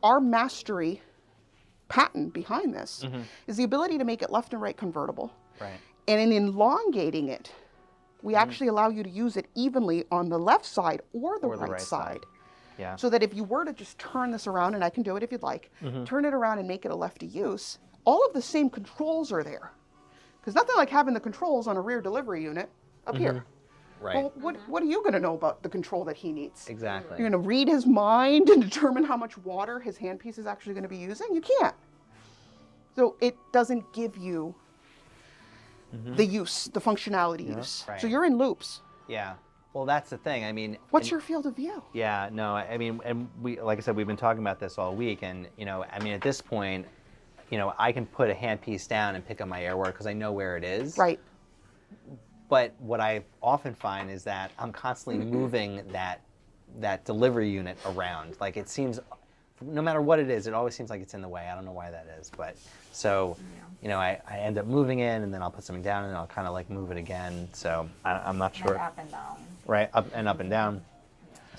our mastery patent behind this is the ability to make it left and right convertible. Right. And in elongating it, we actually allow you to use it evenly on the left side or the right side. Yeah. So that if you were to just turn this around, and I can do it if you'd like, turn it around and make it a lefty use, all of the same controls are there. Because nothing like having the controls on a rear delivery unit up here. Right. Well, what are you going to know about the control that he needs? Exactly. You're going to read his mind and determine how much water his handpiece is actually going to be using? You can't. So it doesn't give you the use, the functionality use. Right. So you're in Loupes. Yeah. Well, that's the thing. I mean, What's your field of view? Yeah, no, I mean, and we, like I said, we've been talking about this all week, and I mean, at this point, I can put a handpiece down and pick up my airwork because I know where it is. Right. But what I often find is that I'm constantly moving that delivery unit around. Like it seems, no matter what it is, it always seems like it's in the way. I don't know why that is, but so, I end up moving in, and then I'll put something down, and I'll kind of like move it again. So I'm not sure. And up and down. Right, up and down.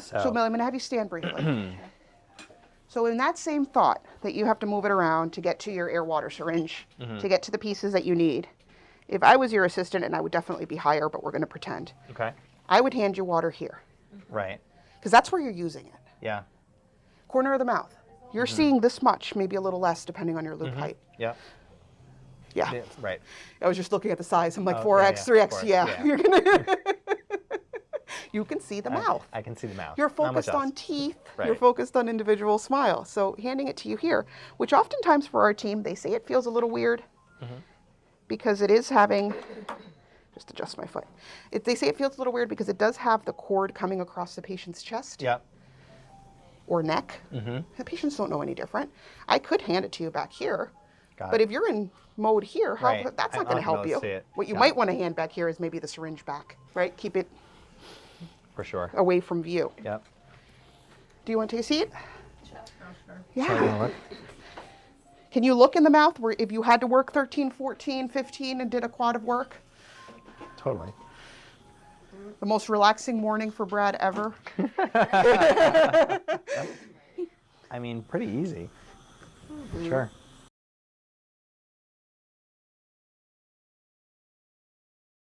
So Millie, I'm going to have you stand briefly. So in that same thought that you have to move it around to get to your air water syringe, to get to the pieces that you need, if I was your assistant, and I would definitely be higher, but we're going to pretend, Okay. I would hand you water here. Right. Because that's where you're using it. Yeah. Corner of the mouth. You're seeing this much, maybe a little less, depending on your loop height. Yeah. Yeah. Right. I was just looking at the size. I'm like, Oh, 4X, yeah, 3X, yeah. You're gonna you can see the mouth. I can see the mouth. You're Not much focused on else. teeth. Right. You're focused on individual smile. So handing it to you here, which oftentimes for our team, they say it feels a little weird because it is having, just adjust my foot. They say it feels a little weird because it does have the cord coming across the patient's chest Yeah. or neck. The patients don't know any different. I could hand it to you back here, Got but it. if you're in mode here, Right. that's not I'll going to help be able you. to see it. What you Got might it. want to hand back here is maybe the syringe back, right? Keep it For sure. away from view. Yep. Do you want to take a seat? Sure. Yeah. Can you look in the mouth where if you had to work 13, 14, 15 and did a quad of work? Totally. The most relaxing morning for Brad ever. I mean, pretty easy. Sure.